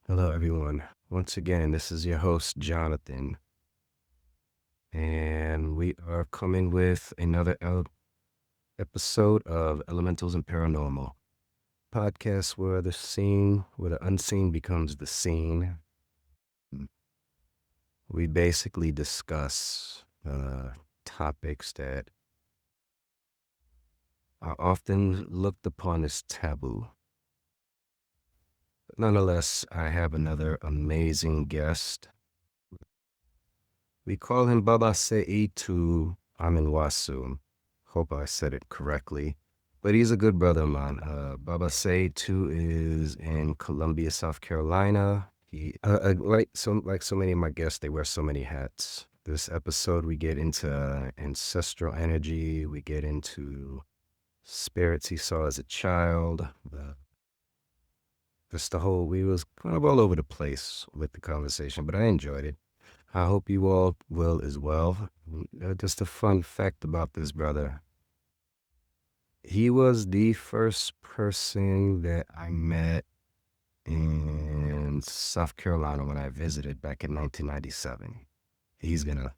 Hello, everyone. Once again, this is your host, Jonathan, and we are coming with another episode of Elementals and Paranormal, podcast where the unseen becomes the seen. We basically discuss topics that are often looked upon as taboo. But nonetheless, I have another amazing guest. We call him Baba Seitu Amenwahsu. Hope I said it correctly. But he's a good brother of mine. Baba Seitu is in Columbia, South Carolina. He like so many of my guests, they wear so many hats. This episode, we get into ancestral energy. We get into spirits he saw as a child. Just the whole, we was kind of all over the place with the conversation, but I enjoyed it. I hope you all will as well. Just a fun fact about this brother. He was the first person that I met in South Carolina when I visited back in 1997. He's gonna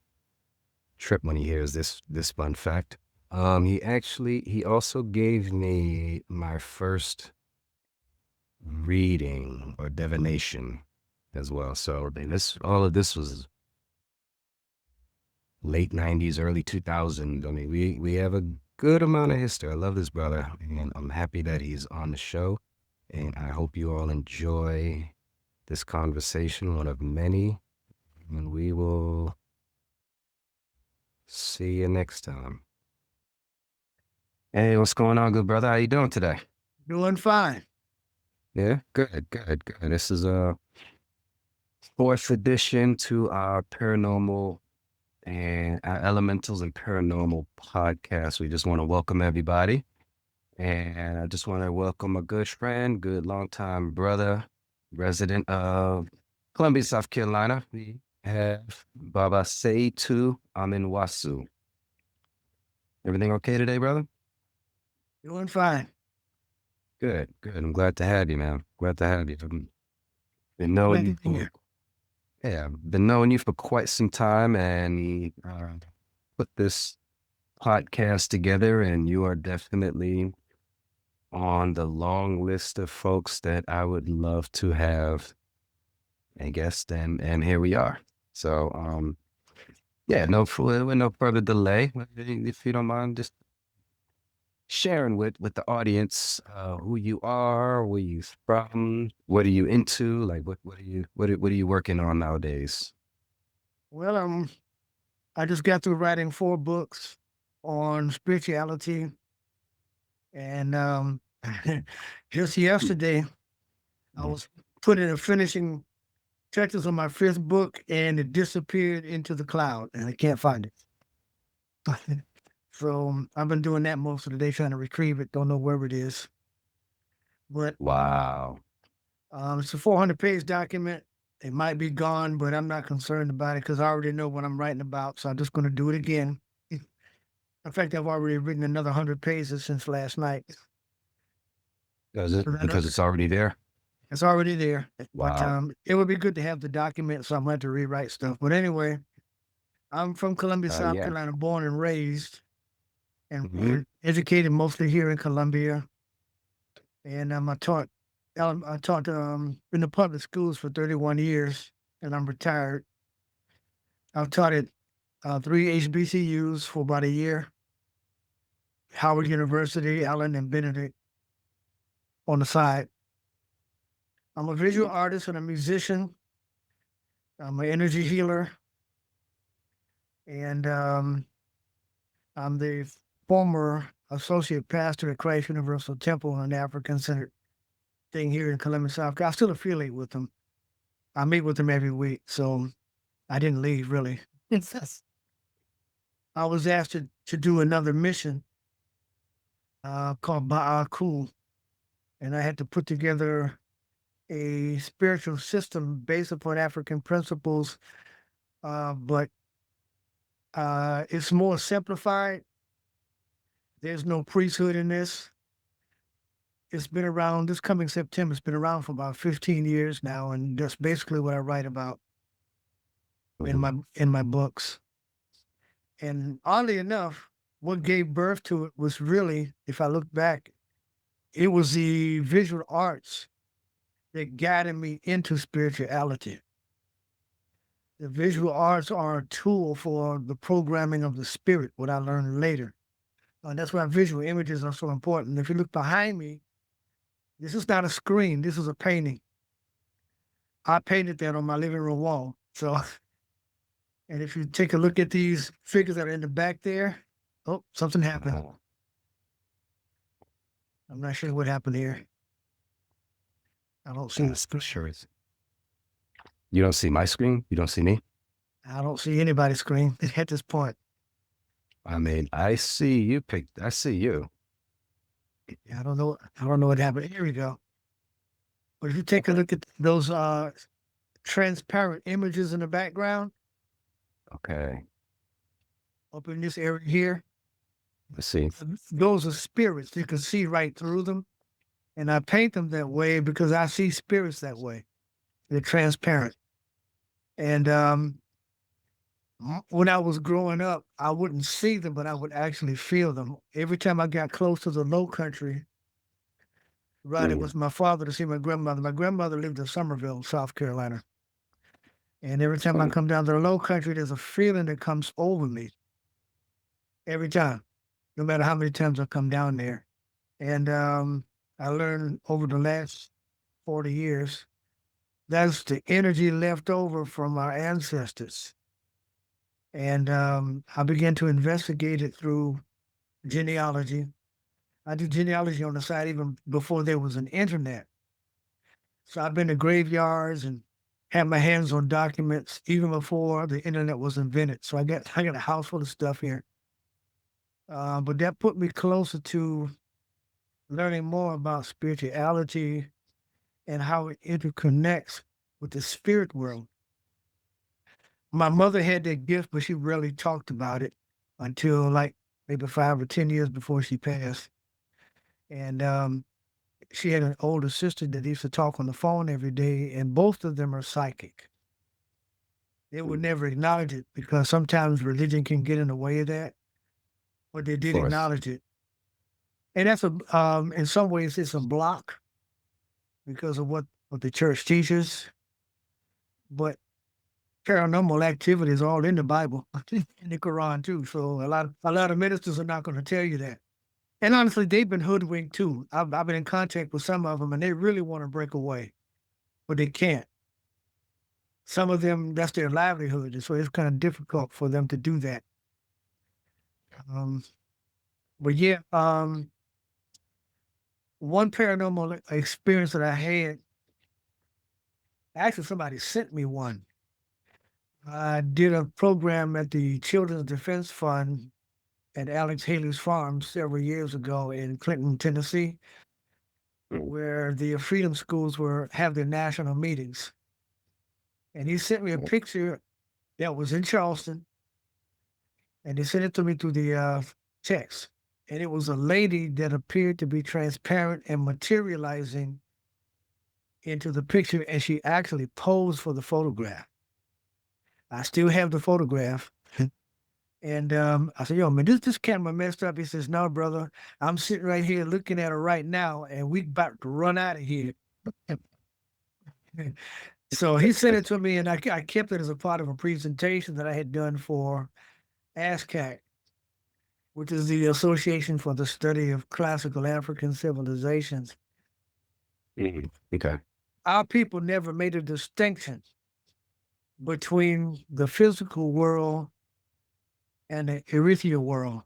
trip when he hears this fun fact. He also gave me my first reading or divination as well. So all of this was late 90s, early 2000s. I mean, we have a good amount of history. I love this brother, and I'm happy that he's on the show. And I hope you all enjoy this conversation, one of many. And we will see you next time. Hey, what's going on, good brother? How you doing today? Doing fine. Yeah, good. This is a fourth edition to our paranormal and our elementals and paranormal podcast. We just want to welcome everybody. And I just want to welcome a good friend, good longtime brother, resident of Columbia, South Carolina. We have Baba Seitu Amenwahsu. Everything okay today, brother? Doing fine. Good. I'm glad to have you, man. Glad to have you. Been knowing Glad to you be here. been knowing you for quite some time, and put this podcast together, and you are definitely on the long list of folks that I would love to have a guest, and here we are. So, yeah, with no further delay, if you don't mind, just sharing with the audience who you are, where you from, what are you into, like what are you working on nowadays? Well, I just got through writing 4 books on spirituality, and just yesterday I Mm. was putting the finishing touches on my 5th book, and it disappeared into the cloud, and I can't find it. So I've been doing that most of the day, trying to retrieve it. Don't know where it is, but Wow. it's a 400-page document. It might be gone, but I'm not concerned about it because I already know what I'm writing about. So I'm just going to do it again. In fact, I've already written another 100 pages since last night. Is it So because it's already there? it's already there. But Wow. it would be good to have the document, so I'm going to rewrite stuff. But anyway, I'm from Columbia, South Yeah. Carolina, born and raised, Hmm. and educated mostly here in Columbia. And I taught in the public schools for 31 years, and I'm retired. I've taught at 3 HBCUs for about a year, Howard University, Allen, and Benedict on the side. I'm a visual artist and a musician. I'm an energy healer, and I'm the former associate pastor at Christ Universal Temple, an African centered thing here in Columbia, South Carolina. I still affiliate with them. I meet with them every week, so I didn't leave really. Yes. I was asked to do another mission called Ba'aku, and I had to put together a spiritual system based upon African principles, but it's more simplified. There's no priesthood in this. it's been around. This coming September, it's been around for about 15 years now, and that's basically what I write about in my books. And oddly enough, what gave birth to it was really, if I look back, it was the visual arts that guided me into spirituality. The visual arts are a tool for the programming of the spirit, what I learned later. And that's why visual images are so important. If you look behind me, this is not a screen, this is a painting. I painted that on my living room wall. So, and if you take a look at these figures that are in the back there, oh, something happened. I'm not sure what happened here. I don't see the screen. Sure. You don't see my screen? You don't see me? I don't see anybody's screen at this point. I mean, I see you. I see you. I don't know. I don't know what happened. Here we go. But if you take a look at those transparent images in the background, Okay. up in this area here, Let's see. those are spirits. You can see right through them. And I paint them that way because I see spirits that way. They're transparent. And when I was growing up, I wouldn't see them, but I would actually feel them. Every time I got close to the low country, riding with my father to see my grandmother lived in Summerville, South Carolina. And every time I come down to the low country, there's a feeling that comes over me. Every time, no matter how many times I come down there. And I learned over the last 40 years, that's the energy left over from our ancestors. And I began to investigate it through genealogy. I do genealogy on the side even before there was an internet. So I've been to graveyards and had my hands on documents even before the internet was invented. So I got a house full of stuff here. But that put me closer to learning more about spirituality and how it interconnects with the spirit world. My mother had that gift, but she rarely talked about it until like maybe 5 or 10 years before she passed. And she had an older sister that used to talk on the phone every day, and both of them are psychic. They would never acknowledge it because sometimes religion can get in the way of that, but they did acknowledge it. And that's in some ways, it's a block because of what the church teaches. But paranormal activity is all in the Bible, in the Quran too. So a lot of ministers are not going to tell you that. And honestly, they've been hoodwinked too. I've been in contact with some of them, and they really want to break away, but they can't. Some of them, that's their livelihood, and so it's kind of difficult for them to do that. But yeah, one paranormal experience that I had, actually somebody sent me one. I did a program at the Children's Defense Fund at Alex Haley's farm several years ago in Clinton, Tennessee, where the freedom schools have their national meetings. And he sent me a picture that was in Charleston, and he sent it to me through the text. And it was a lady that appeared to be transparent and materializing into the picture, and she actually posed for the photograph. I still have the photograph. And I said, yo, man, this camera messed up. He says, no, brother, I'm sitting right here looking at her right now, and we about to run out of here. So he sent it to me, and I kept it as a part of a presentation that I had done for ASCAC, which is the Association for the Study of Classical African Civilizations. Okay. Our people never made a distinction between the physical world and the ethereal world.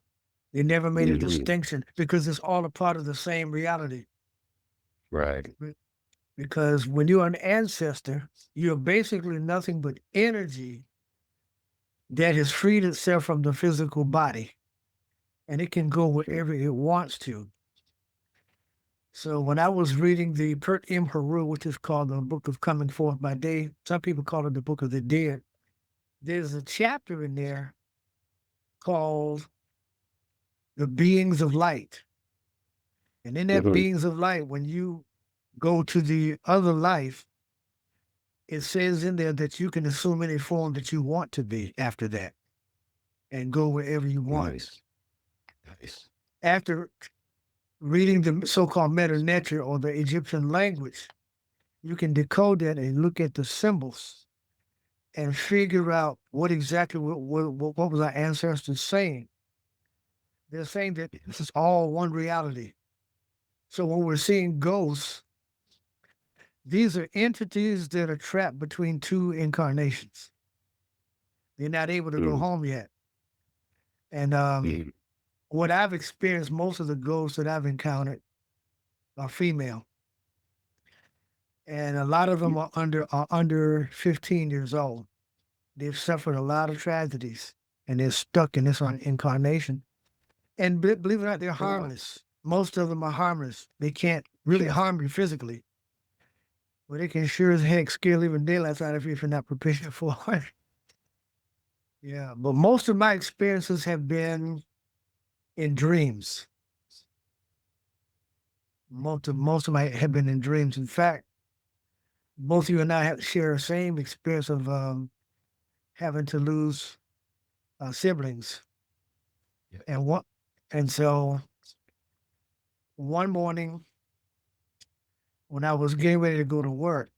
They never made a distinction because it's all a part of the same reality. Right. Because when you're an ancestor, you're basically nothing but energy that has freed itself from the physical body, and it can go wherever it wants to. So when I was reading the Pert M. Haru, which is called the Book of Coming Forth by Day, some people call it the Book of the Dead, there's a chapter in there called The Beings of Light. And in that Mhm. beings of light, when you go to the other life, it says in there that you can assume any form that you want to be after that and go wherever you want. Nice. Nice. After reading the so-called Meta Nature or the Egyptian language, you can decode that and look at the symbols and figure out what exactly what was our ancestors saying. They're saying that this is all one reality. So when we're seeing ghosts, these are entities that are trapped between two incarnations. They're not able to go Mm. home yet. And Mm. what I've experienced, most of the ghosts that I've encountered are female, and a lot of them are under 15 years old. They've suffered a lot of tragedies, and they're stuck in this incarnation. And believe it or not, they're harmless. Most of them are harmless. They can't really harm you physically, but they can sure as heck scare even daylights out of you if you're not prepared for it. Yeah, but most of my experiences have been in dreams. Most of my have been in dreams. In fact, both you and I have share the same experience of having to lose siblings, Yeah. and what, and so one morning when I was getting ready to go to work,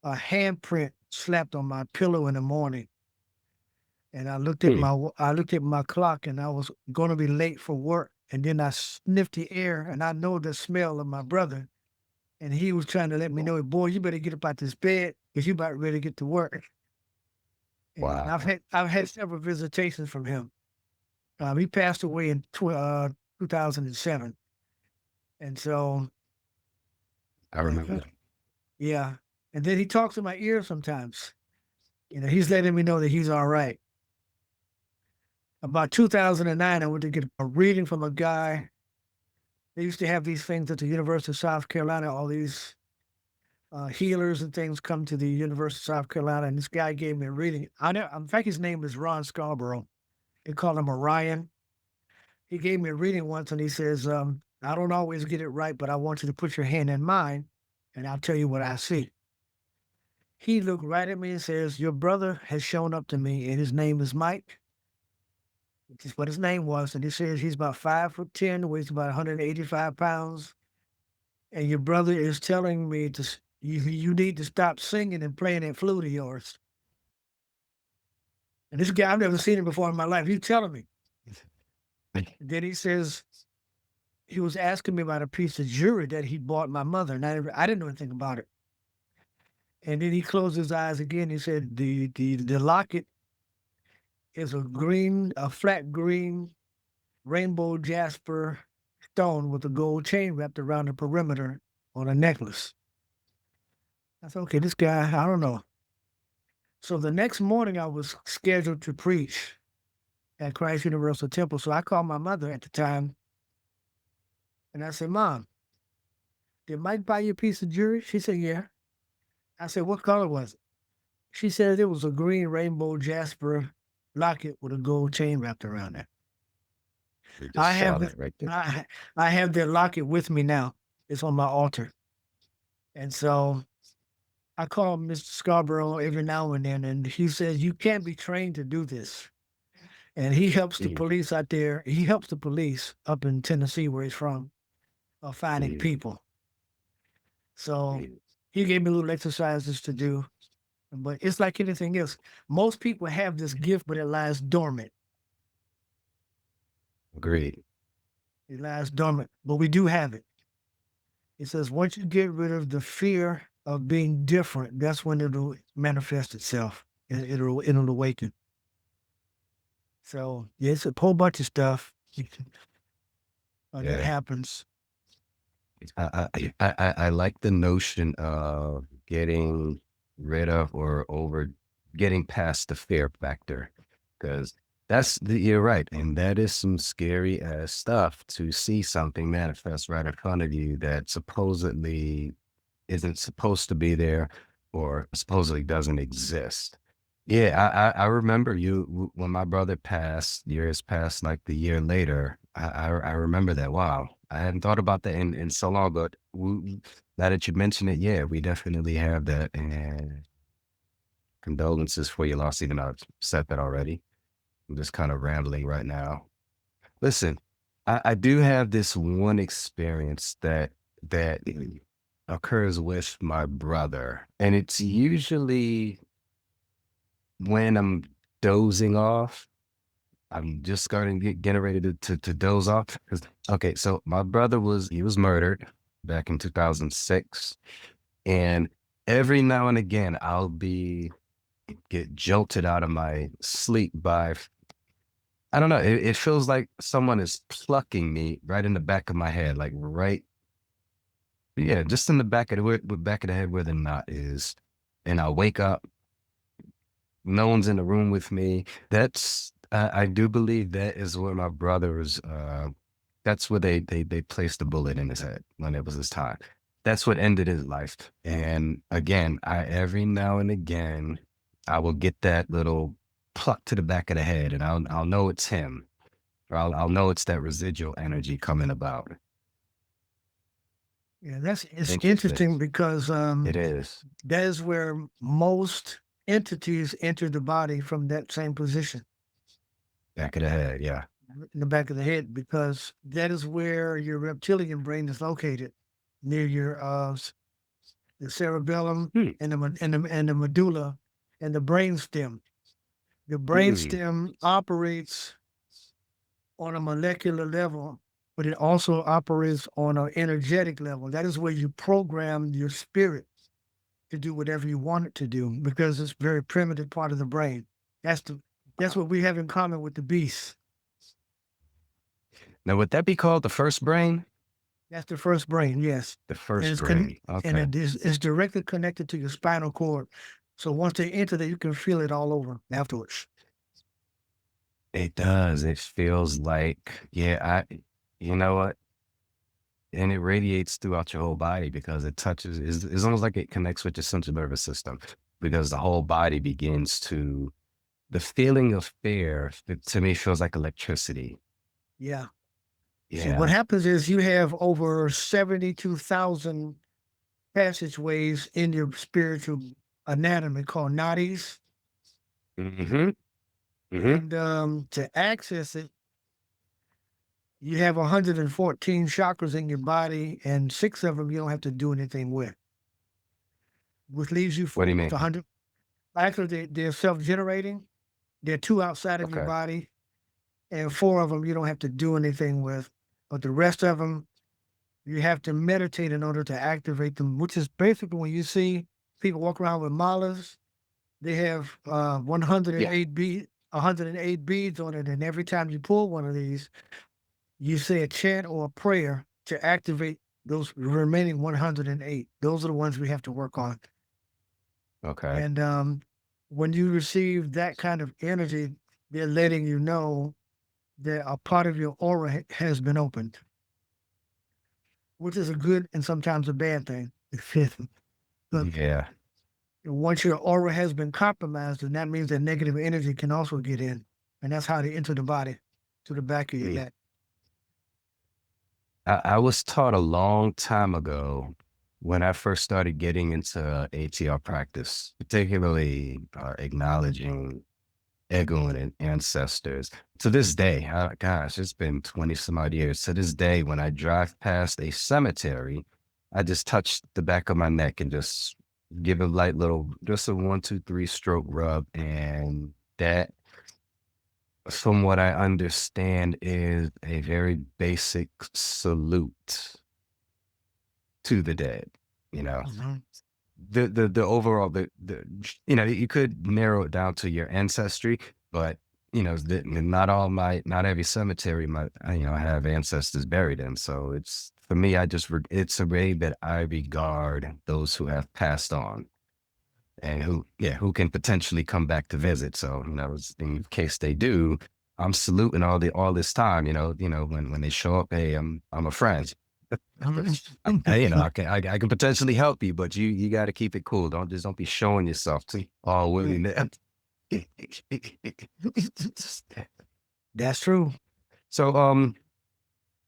a handprint slapped on my pillow in the morning, and Mm. I looked at my clock, and I was going to be late for work, and then I sniffed the air, and I know the smell of my brother, and he was trying to let me know, boy, you better get up out this bed because you about ready to get to work. And Wow. I've had several visitations from him. He passed away in 2007, and so I remember that. yeah. And then he talks in my ear sometimes. He's letting me know that he's all right. About 2009, I went to get a reading from a guy. They used to have these things at the University of South Carolina. All these healers and things come to the University of South Carolina, and this guy gave me a reading. In fact, his name is Ron Scarborough. They call him Orion. He gave me a reading once, and he says, "I don't always get it right, but I want you to put your hand in mine, and I'll tell you what I see." He looked right at me and says, "Your brother has shown up to me, and his name is Mike," which is what his name was. And he says he's about 5'10", weighs about 185 pounds. And your brother is telling me you need to stop singing and playing that flute of yours. And this guy, I've never seen him before in my life. He's telling me. Then he says he was asking me about a piece of jewelry that he bought my mother, and I didn't know anything about it. And then he closed his eyes again. He said the locket is a flat green rainbow jasper stone with a gold chain wrapped around the perimeter on a necklace. I said, okay, this guy, I don't know. So the next morning, I was scheduled to preach at Christ Universal Temple. So I called my mother at the time and I said, Mom, did Mike buy you a piece of jewelry? She said, yeah. I said, what color was it? She said it was a green rainbow jasper locket with a gold chain wrapped around it. We I just saw have the, that right there. I have that locket with me now. It's on my altar. And so I call Mr. Scarborough every now and then, and he says, you can't be trained to do this. And he helps the Mm. police out there. He helps the police up in Tennessee, where he's from, finding Mm. people. So Mm. he gave me little exercises to do. But it's like anything else. Most people have this gift, but it lies dormant. Agreed. It lies dormant, but we do have it. It says once you get rid of the fear of being different, that's when it'll manifest itself. It'll awaken. So yeah, it's a whole bunch of stuff that Yeah. happens. I like the notion of getting rid of or over getting past the fear factor because you're right. And that is some scary ass stuff to see something manifest right in front of you that supposedly isn't supposed to be there or supposedly doesn't exist. Yeah, I remember when my brother passed, years passed, like the year later. I remember that. Wow. I hadn't thought about that in so long, but now that you mention it, yeah, we definitely have that. And condolences for your loss, even though I've said that already. I'm just kind of rambling right now. Listen, I do have this one experience that occurs with my brother, and it's usually when I'm dozing off. I'm just starting getting ready to doze off. Okay, so my brother he was murdered back in 2006, and every now and again I'll get jolted out of my sleep by, I don't know. It feels like someone is plucking me right in the back of my head, like right, yeah, just in the back of back of the head where the knot is, and I wake up. No one's in the room with me. I do believe that is where my brother's. That's where they placed the bullet in his head when it was his time. That's what ended his life. And again, I every now and again, I will get that little pluck to the back of the head, and I'll know it's him, or I'll know it's that residual energy coming about. Yeah, it's Interesting. interesting because It is. that is where most entities enter the body from that same position Back of the head, yeah. in the back of the head, because that is where your reptilian brain is located, near your the cerebellum Hmm. and the medulla and the brainstem. The Hmm. brainstem operates on a molecular level, but it also operates on an energetic level. That is where you program your spirit to do whatever you want it to do, because it's a very primitive part of the brain. That's the that's what we have in common with the beast. Now, would that be called the first brain? That's the first brain, yes. The And first brain. and Okay. it's directly connected to your spinal cord. So once they enter that, you can feel it all over afterwards. It does. It feels like, yeah, you know what? And it radiates throughout your whole body because it's almost like it connects with your central nervous system because the whole body begins to, the feeling of fear, to me, feels like electricity. Yeah. See, what Yeah. happens is you have over 72,000 passageways in your spiritual anatomy called nadis. Mm-hmm. Mm-hmm. And to access it, you have 114 chakras in your body, and 6 of them you don't have to do anything with, which leaves you What do you with mean? 100. Actually, they're self generating. There are 2 outside of your Okay. body, and 4 of them you don't have to do anything with. But the rest of them, you have to meditate in order to activate them, which is basically when you see people walk around with malas, they have Yeah. 108 beads on it. And every time you pull one of these, you say a chant or a prayer to activate those remaining 108. Those are the ones we have to work on. Okay. And when you receive that kind of energy, they're letting you know that a part of your aura has been opened, which is a good and sometimes a bad thing. But Yeah. once your aura has been compromised, then that means that negative energy can also get in. And that's how they enter the body, to the back of your Mm. neck. I was taught a long time ago when I first started getting into ATR practice, particularly acknowledging ego and ancestors. To this day, gosh, it's been 20 some odd years. To this day, when I drive past a cemetery, I just touch the back of my neck and just give a light little, just a 1, 2, 3 stroke rub. And that, from what I understand, is a very basic salute to the dead. You know, Mhm. the overall you could narrow it down to your ancestry, but not not every cemetery might have ancestors buried in. So it's for me, it's a way that I regard those who have passed on and who can potentially come back to visit. So in case they do, I'm saluting all this time. When they show up, hey, I'm a friend. I can potentially help you, but you got to keep it cool. Don't be showing yourself to all willy nilly. That's true. So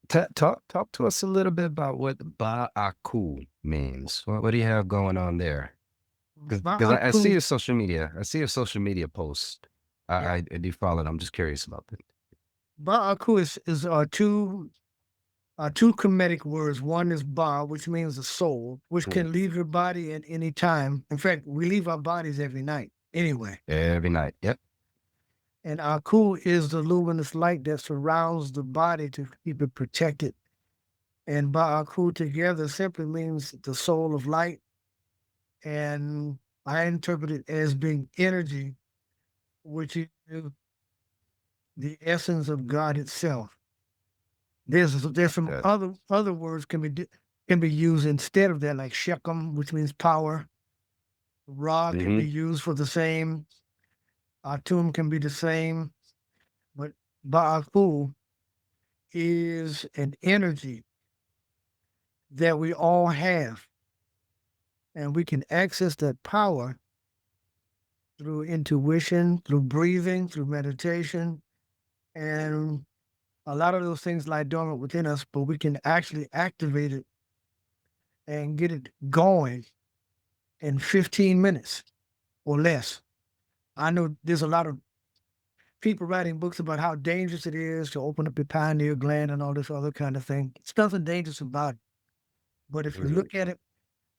Talk to us a little bit about what Ba'aku means. What do you have going on there? Because I Ba'aku, see your social media. I see your social media post. yeah. I do follow it. I'm just curious about it. Ba'aku is two Kemetic words. One is Ba, which means the soul, which Mm. can leave your body at any time. In fact, we leave our bodies every night anyway. Every night. Yep. And Aku is the luminous light that surrounds the body to keep it protected. And Ba'aku together simply means the soul of light. And I interpret it as being energy, which is the essence of God itself. There's some Good. other words can be used instead of that, like Shechem, which means power. Ra can Mm-hmm. be used for the same. Atum can be the same, but Ba'aku is an energy that we all have, and we can access that power through intuition, through breathing, through meditation, and a lot of those things lie dormant within us, but we can actually activate it and get it going in 15 minutes or less. I know there's a lot of people writing books about how dangerous it is to open up your pineal gland and all this other kind of thing. It's nothing dangerous about it. But if you Mm-hmm. look at it,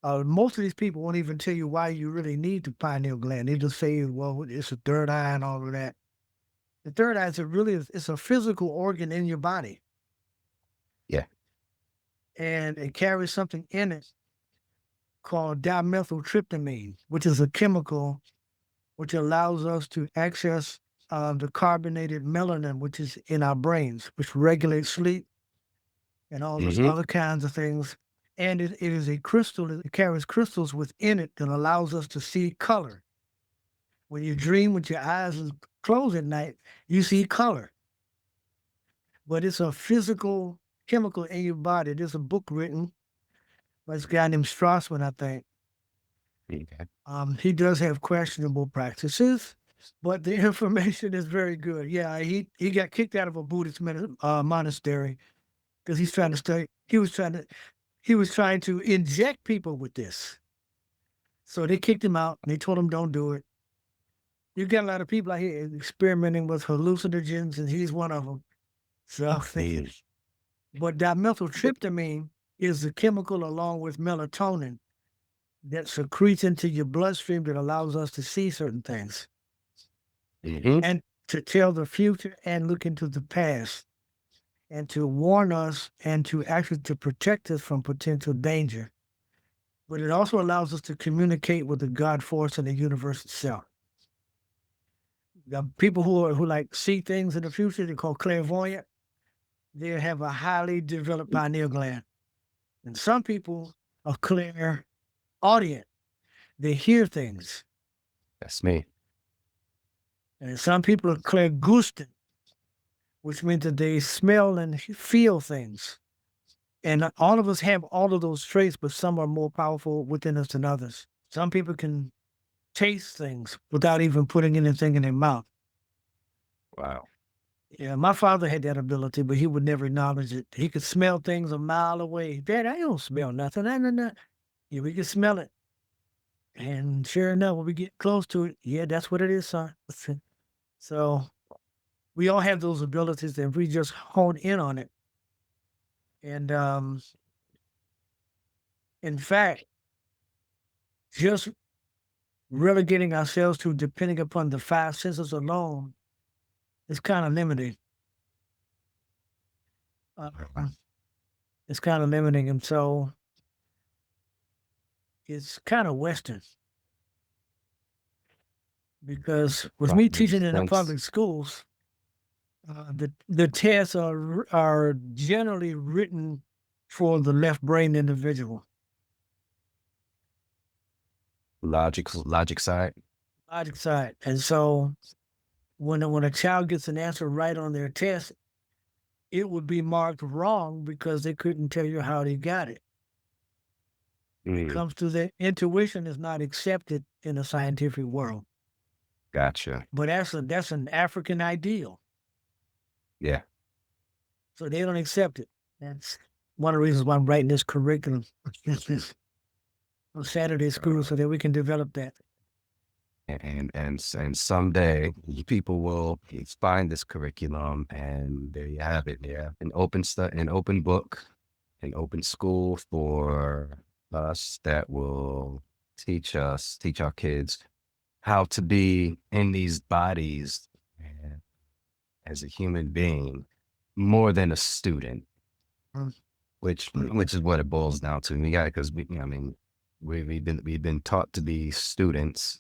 most of these people won't even tell you why you really need the pineal gland. They just say, well, it's a third eye and all of that. The third eye is it's a physical organ in your body, Yeah. and it carries something in it called dimethyltryptamine, which is a chemical which allows us to access the carbonated melanin, which is in our brains, which regulates sleep and all those Mm-hmm. other kinds of things. And it is a crystal, it carries crystals within it that allows us to see color. When you dream with your eyes closed at night, you see color. But it's a physical chemical in your body. There's a book written by this guy named Strassman, I think. Okay. He does have questionable practices, but the information is very good. Yeah, he got kicked out of a Buddhist monastery because he's trying to study. He was trying to inject people with this. So they kicked him out and they told him don't do it. You got a lot of people out here experimenting with hallucinogens, and he's one of them. So, Mm. but dimethyltryptamine is the chemical along with melatonin that secretes into your bloodstream that allows us to see certain things Mm-hmm. and to tell the future and look into the past and to warn us and to actually to protect us from potential danger. But it also allows us to communicate with the God force in the universe itself. The people who like see things in the future, they call clairvoyant. They have a highly developed pineal gland, and some people are clairaudient. They hear things, That's me. and some people are clairgustant, which means that they smell and feel things. And all of us have all of those traits, but some are more powerful within us than others. Some people can taste things without even putting anything in their mouth. Wow. Yeah, my father had that ability, but he would never acknowledge it. He could smell things a mile away. Dad, I don't smell nothing. Nah, nah, nah. Yeah, we can smell it. And sure enough, when we get close to it, yeah, that's what it is, son. So we all have those abilities, and we just hone in on it. And in fact, just relegating ourselves to depending upon the five senses alone is kind of limiting. Uh, it's kind of limiting, and so it's kind of Western because with Right. me Makes teaching in the sense. public schools, the tests are generally written for the left brain individual. Logic side. Logic side, and so when a child gets an answer right on their test, it would be marked wrong because they couldn't tell you how they got it. When it Mm. comes to the intuition, is not accepted in the scientific world, Gotcha. but that's an African ideal, Yeah. so they don't accept it. That's one of the reasons why I'm writing this curriculum on Saturday school so that we can develop that. And someday people will find this curriculum, and there you have it. Yeah, an open book, an open school for us that will teach our kids how to be in these bodies, and as a human being, more than a student, Mm. which is what it boils down to. We got because I mean, we've been taught to be students,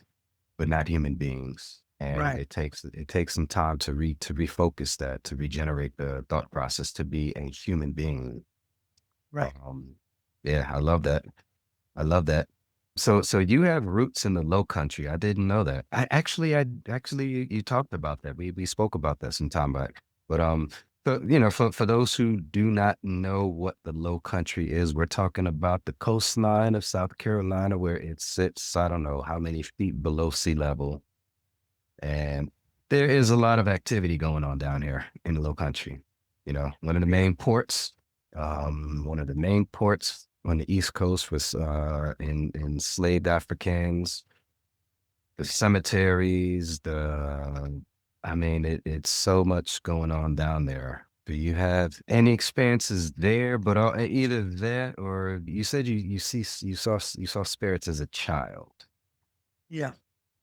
but not human beings. And Right, it takes some time to refocus that, to regenerate the thought process, to be a human being. right. Um, yeah, I love that. I love that. So you have roots in the Low Country. I didn't know that. I actually you talked about that. We spoke about that some time back. But for those who do not know what the Low Country is, we're talking about the coastline of South Carolina, where it sits, I don't know how many feet below sea level. And there is a lot of activity going on down here in the Low Country. One of the main ports on the East Coast was in enslaved Africans, the cemeteries, I mean, it's so much going on down there. Do you have any experiences there? But either that, or you said you saw spirits as a child. Yeah.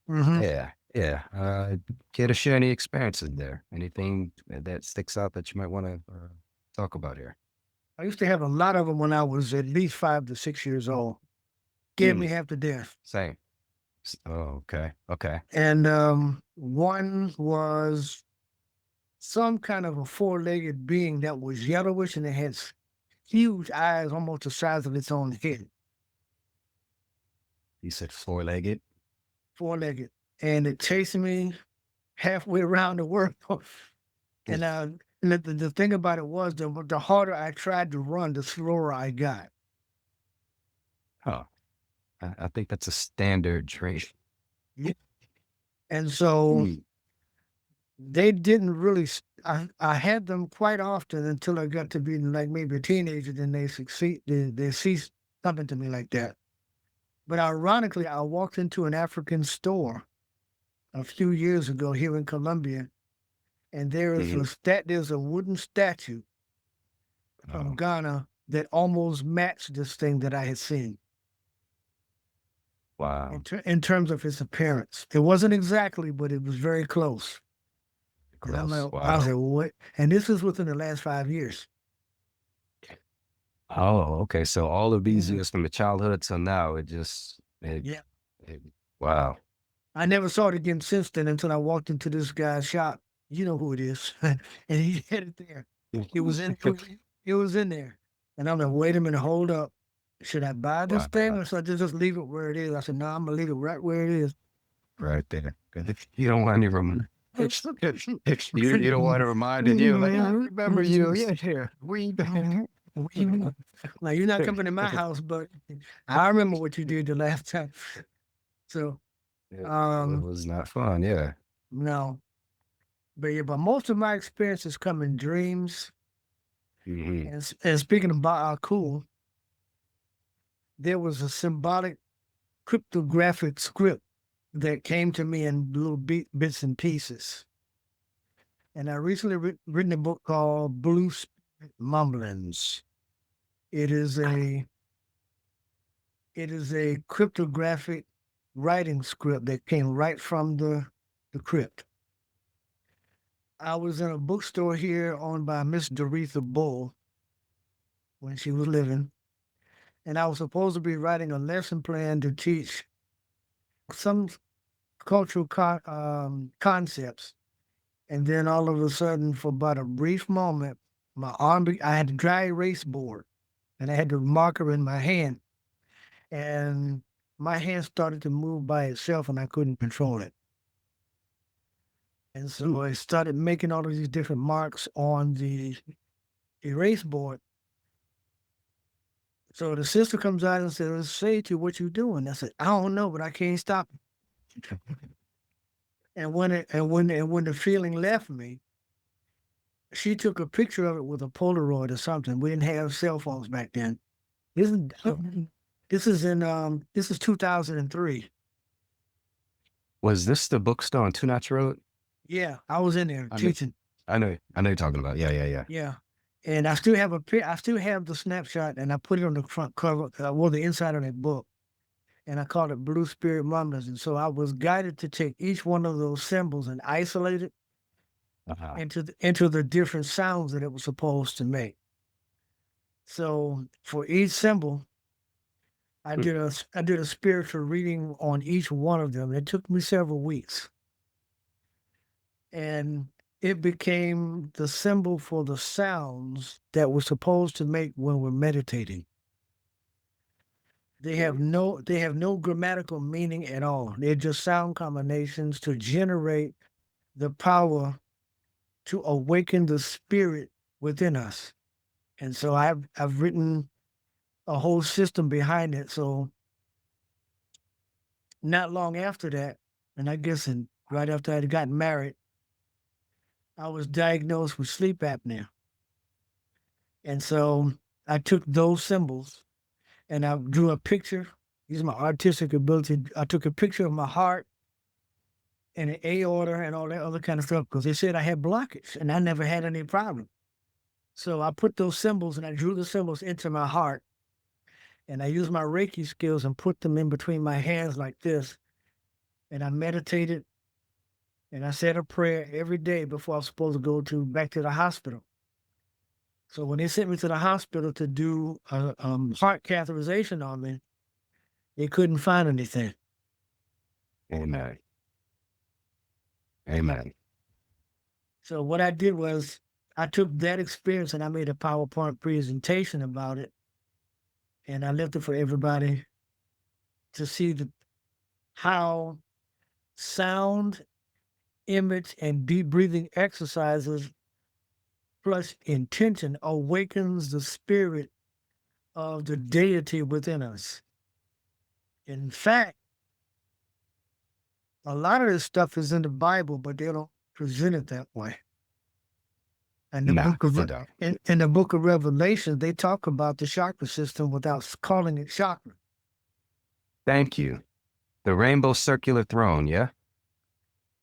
Hmm. Yeah, yeah. Care to share any experiences there? Anything that sticks out that you might want to talk about here? I used to have a lot of them when I was at least 5 to 6 years old. Scared me Mm, half to death. same. Oh, okay, okay. And one was some kind of a four-legged being that was yellowish and it had huge eyes almost the size of its own head. You said four-legged. Four-legged. And it chased me halfway around the world. Mm. And the thing about it was the harder I tried to run, the slower I got. Huh. I think that's a standard trait. Yeah. And so Mm. they didn't really. I had them quite often until I got to be like maybe a teenager. Then they succeed. They ceased something to me like that. But ironically, I walked into an African store a few years ago here in Colombia, and Mhm. there's a wooden statue from Oh, Ghana that almost matched this thing that I had seen wow. in terms of its appearance. It wasn't exactly, but it was very close. And Close. I was Wow. like, what? And this is within the last 5 years. Oh, okay. So all of these Mhm. years from the childhood till now, Yeah. it wow. I never saw it again since then until I walked into this guy's shop. You know who it is. And he had it there. It was in it was in there. And I'm like, wait a minute, hold up. Should I buy this thing Wow. or should I just leave it where it is? I said, no, I'm gonna leave it right where it is. Right there. 'Cause if you don't want any you don't want to remind you like, I remember you. Yeah, here. We Now you're not coming to my house, but I remember what you did the last time. So It was not fun. Yeah. no. But yeah, but most of my experiences come in dreams. Hmm. And speaking about cool, there was a symbolic cryptographic script that came to me in little bits and pieces. And I recently written a book called Blue Spirit Mumblings. It is a cryptographic writing script that came right from the crypt. I was in a bookstore here owned by Miss Doretha Bull when she was living, and I was supposed to be writing a lesson plan to teach some cultural concepts. And then all of a sudden, for about a brief moment, I had a dry erase board and I had the marker in my hand. And my hand started to move by itself and I couldn't control it. And so I started making all of these different marks on the erase board. So the sister comes out and says, "Say to what you doing?" I said, "I don't know, but I can't stop it." And when the feeling left me, she took a picture of it with a Polaroid or something. We didn't have cell phones back then. This is this is 2003. Was this the bookstore on Two Notch Road? Yeah, I was in there I know, teaching. I know you're talking about. Yeah, yeah, yeah. Yeah. And I still have I still have the snapshot, and I put it on the front cover. I wore the inside of that book, and I called it Blue Spirit Mumblings. And so I was guided to take each one of those symbols and isolate it Uh-huh. into the different sounds that it was supposed to make. So for each symbol, Hmm. I did a spiritual reading on each one of them. It took me several weeks, and it became the symbol for the sounds that we're supposed to make when we're meditating. They have no grammatical meaning at all. They're just sound combinations to generate the power to awaken the spirit within us. And so I've written a whole system behind it. So not long after that, and I guess right after I had gotten married, I was diagnosed with sleep apnea. And so I took those symbols and I drew a picture, using my artistic ability. I took a picture of my heart and an aorta and all that other kind of stuff because they said I had blockage and I never had any problem. So I put those symbols and I drew the symbols into my heart and I used my Reiki skills and put them in between my hands like this. And I meditated and I said a prayer every day before I was supposed to go back to the hospital. So when they sent me to the hospital to do a heart catheterization on me, they couldn't find anything. Amen. Amen. So what I did was I took that experience and I made a PowerPoint presentation about it, and I left it for everybody to see how sound, image, and deep breathing exercises plus intention awakens the spirit of the deity within us. In fact, a lot of this stuff is in the Bible, but they don't present it that way. And the Nah, book of they don't. in the book of Revelation, they talk about the chakra system without calling it chakra. Thank you. The rainbow circular throne, yeah?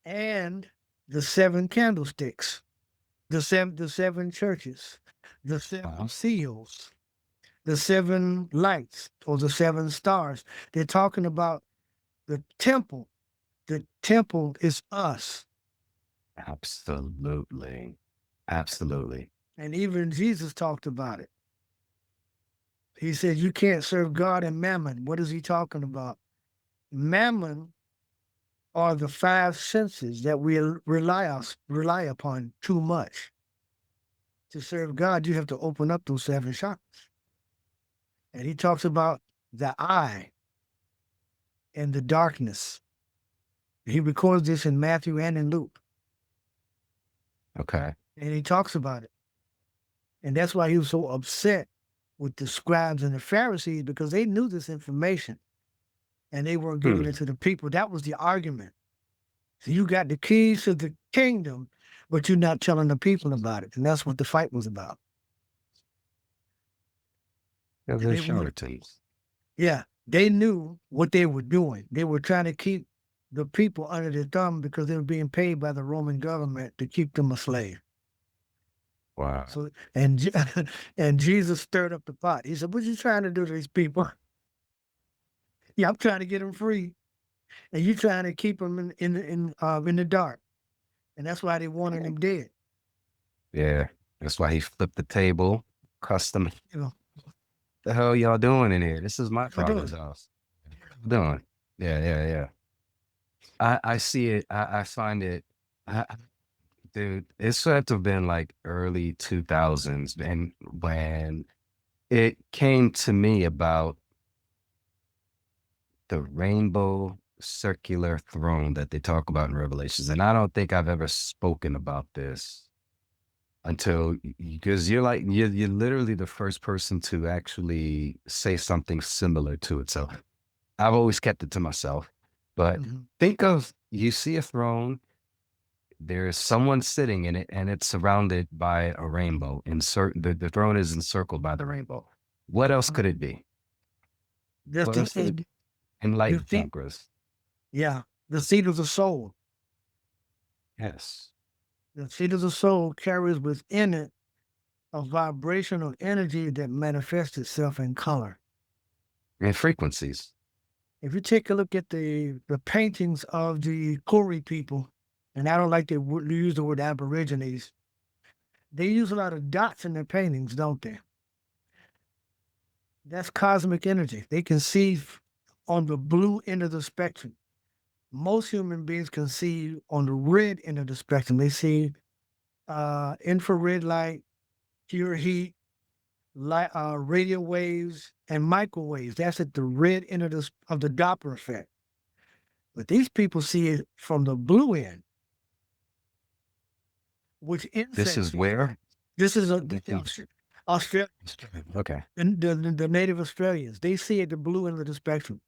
And the seven candlesticks, the seven churches, the seven Wow. seals, the seven lights, or the seven stars. They're talking about the temple. The temple is us. Absolutely. Absolutely. And even Jesus talked about it. He said, you can't serve God and mammon. What is he talking about? Mammon are the five senses that we rely upon too much. To serve God, you have to open up those seven chakras. And he talks about the eye and the darkness. He records this in Matthew and in Luke. Okay. And he talks about it. And that's why he was so upset with the scribes and the Pharisees because they knew this information and they weren't giving Hmm. it to the people. That was the argument. So you got the keys to the kingdom, but you're not telling the people about it. And that's what the fight was about. Yeah, And they're they charlatans. Yeah, they knew what they were doing. They were trying to keep the people under their thumb because they were being paid by the Roman government to keep them a slave. Wow. So and Jesus stirred up the pot. He said, "What you trying to do to these people? Yeah, I'm trying to get them free, and you trying to keep them in the dark, and that's why they wanted them dead. Yeah. That's why he flipped the table, custom. You know, The hell y'all doing in here? This is my y'all father's doing house. Doing. Yeah, yeah, yeah. I see it. I find it. I, dude, it's had to have been like early 2000s and when it came to me about the rainbow circular throne that they talk about in Revelations. And I don't think I've ever spoken about this until because you're literally the first person to actually say something similar to it. So I've always kept it to myself. But Mhm. think of you see a throne, there's someone sitting in it, and it's surrounded by a rainbow. The throne is encircled by the rainbow. What else could it be? That's What else could it the be? the Enlightened seat. chakras. Yeah, the seat of the soul. Yes. The seat of the soul carries within it a vibrational energy that manifests itself in color. And frequencies. If you take a look at the paintings of the Kori people, and I don't like to use the word Aborigines, they use a lot of dots in their paintings, don't they? That's cosmic energy. They can see on the blue end of the spectrum. Most human beings can see on the red end of the spectrum. They see infrared light, pure heat, light, radio waves, and microwaves. That's at the red end of the Doppler effect. But these people see it from the blue end, which This insects is see it. where? This is In Australia, Okay. the native Australians. They see at the blue end of the spectrum.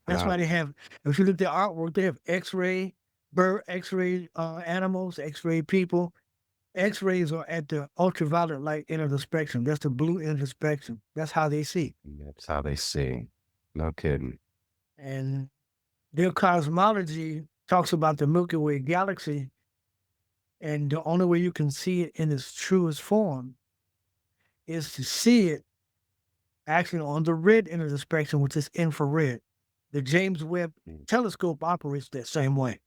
That's why they have, if you look at the artwork, they have X-ray, X-ray animals, X-ray people. X-rays are at the ultraviolet light end of the spectrum. That's the blue end of the spectrum. That's how they see. That's how they see. No kidding. And their cosmology talks about the Milky Way galaxy, and the only way you can see it in its truest form is to see it actually on the red end of the spectrum, which is infrared. The James Webb telescope operates that same way.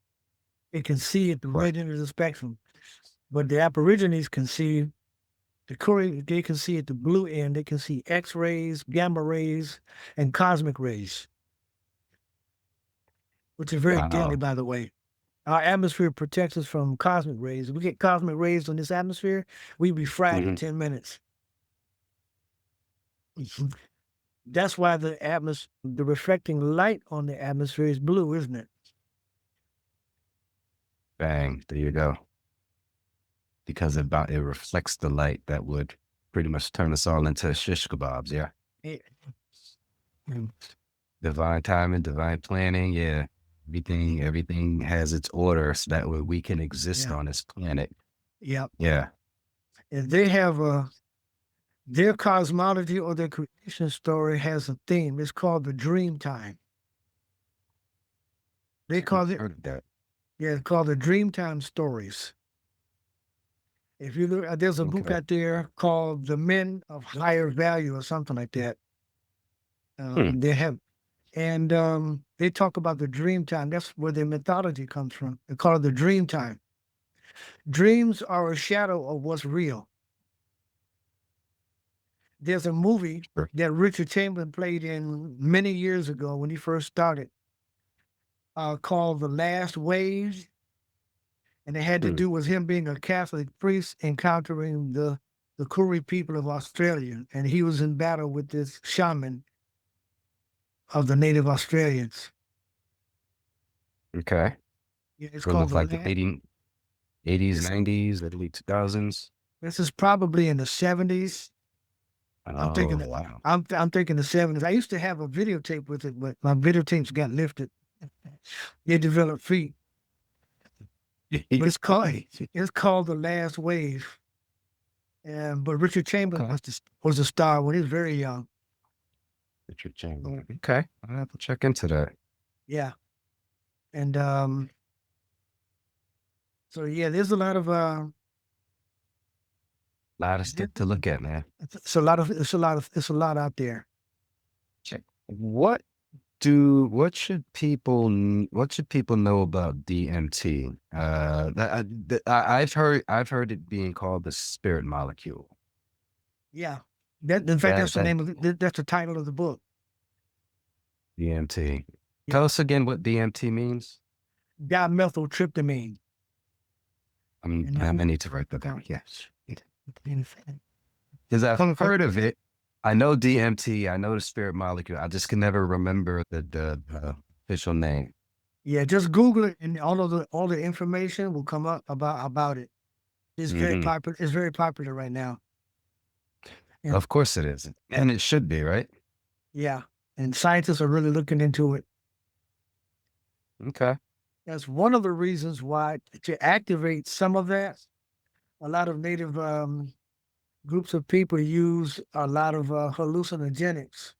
It can see at the red end of the spectrum. But the Aborigines can see they can see at the blue end, they can see X-rays, gamma rays, and cosmic rays, which is very deadly, by the way. Our atmosphere protects us from cosmic rays. If we get cosmic rays on this atmosphere, we'd be fried in 10 minutes. That's why the reflecting light on the atmosphere is blue, isn't it? Bang. There you go. Because it reflects the light that would pretty much turn us all into shish kebabs. Yeah. Divine timing, divine planning. Yeah. Everything has its order so that way we can exist on this planet. Yep. Yeah. And they have their cosmology or their creation story has a theme. It's called the dream time. They call it that. Yeah, it's called the Dreamtime Stories. If you look, there's a book out there called The Men of Higher Value or something like that. They have, and they talk about the dream time. That's where their mythology comes from. They call it the dream time. Dreams are a shadow of what's real. There's a movie that Richard Chamberlain played in many years ago when he first started, called The Last Waves. And it had to do with him being a Catholic priest encountering the Kuri people of Australia. And he was in battle with this shaman of the native Australians. Okay. Yeah, it's called like the 80s, 90s, early 2000s. This is probably in the 70s. I'm thinking wow. I'm thinking the 70s. I used to have a videotape with it, but my videotapes got lifted. They developed feet. But it's called The Last Wave. But Richard Chamberlain was the star when he was very young. Richard Chamberlain. Okay. I'll have to check into that. Yeah. And so yeah, there's a lot of stuff to look at, man. It's a lot out there. Check. What should people know about DMT? I've heard it being called the spirit molecule. Yeah. In fact, that's the name of that's the title of the book. DMT. Tell us again what DMT means. Dimethyltryptamine. I need to write that down. Yes. Because I've heard of it. I know DMT. I know the spirit molecule. I just can never remember the official name. Yeah, just Google it, and all the information will come up about it. It's very popular. It's very popular right now. Yeah. Of course it is, and it should be, right? Yeah, and scientists are really looking into it. Okay. That's one of the reasons why to activate some of that, a lot of native groups of people use a lot of hallucinogenics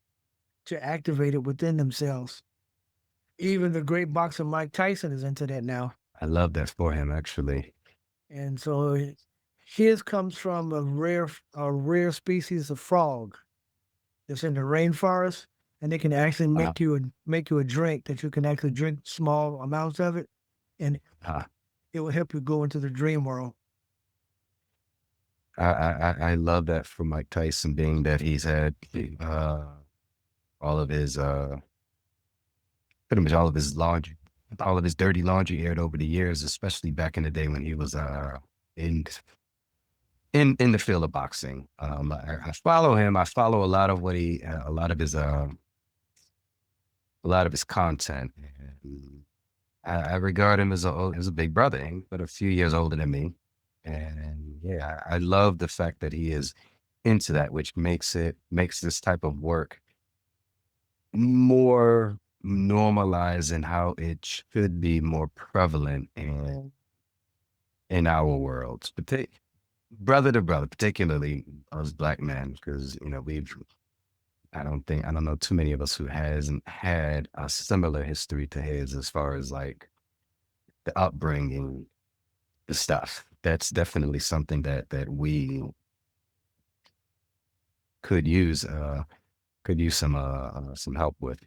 to activate it within themselves. Even the great boxer Mike Tyson is into that now. I love that for him, actually. And so his comes from a rare species of frog that's in the rainforest, and they can actually Uh, make you a drink that you can actually drink small amounts of it, and uh, it will help you go into the dream world. I love that for Mike Tyson, being that he's had all of his pretty much all of his laundry, all of his dirty laundry aired over the years, especially back in the day when he was in in the field of boxing. I follow him. I follow a lot of what a lot of his content. And I regard him as a big brother, but a few years older than me. And yeah, I love the fact that he is into that, which makes this type of work more normalized and how it should be more prevalent in our worlds, brother to brother, particularly us black men, because we've I don't know too many of us who hasn't had a similar history to his as far as like the upbringing, the stuff. That's definitely something that we could use some help with.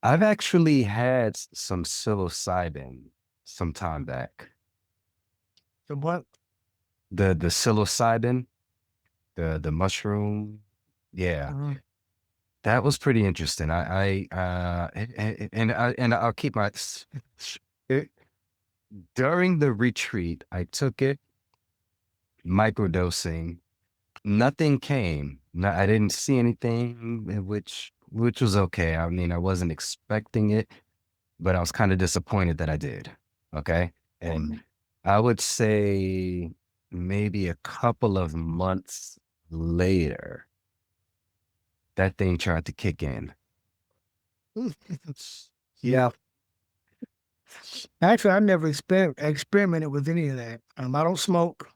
I've actually had some psilocybin some time back. So what? The psilocybin, the mushroom. Yeah, Mhm. that was pretty interesting. And I'll keep it, during the retreat, I took it microdosing. Nothing came. No, I didn't see anything, which was okay. I mean, I wasn't expecting it, but I was kind of disappointed that I did. Okay. And I would say maybe a couple of months later, that thing tried to kick in. Yeah. Actually, I never experimented with any of that. I don't smoke.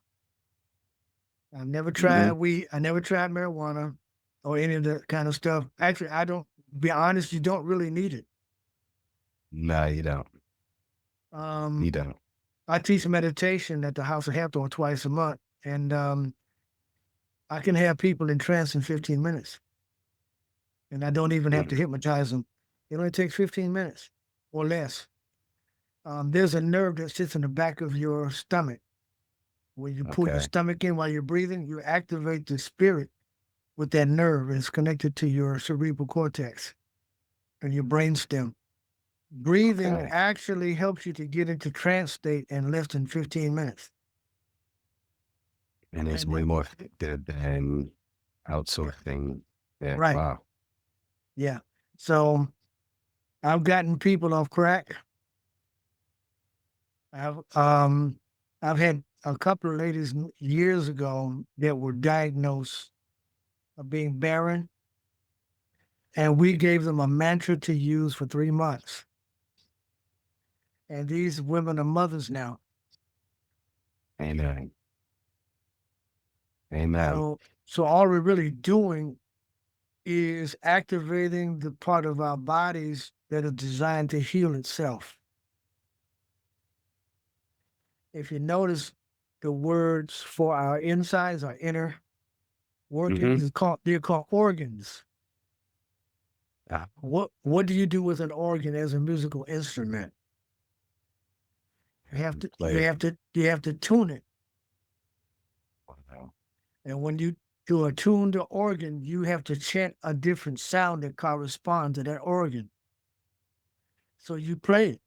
I've never tried Mhm. weed. I never tried marijuana or any of that kind of stuff. Actually, I don't. Be honest, you don't really need it. No, you don't. You Um, don't. I teach meditation at the House of Hampton twice a month, and I can have people in trance in 15 minutes, and I don't even have to Mm. hypnotize them. It only takes 15 minutes or less. There's a nerve that sits in the back of your stomach. When you pull your Okay. stomach in while you're breathing, you activate the spirit with that nerve. It's connected to your cerebral cortex and your brainstem. Breathing Okay. actually helps you to get into trance state in less than 15 minutes. And it's And way more effective than outsourcing. Yeah. right, Wow. yeah. So I've gotten people off crack. I've um I've had a couple of ladies years ago that were diagnosed of being barren, and we gave them a mantra to use for 3 months. And these women are mothers now. Amen. Amen. So all we're really doing is activating the part of our bodies that are designed to heal itself. If you notice, the words for our insides, our inner workings, Mm-hmm. they're called organs. Ah, What do you do with an organ as a musical instrument? play it. You have to tune it. Wow. And when you to attune the organ, you have to chant a different sound that corresponds to that organ. So you play it.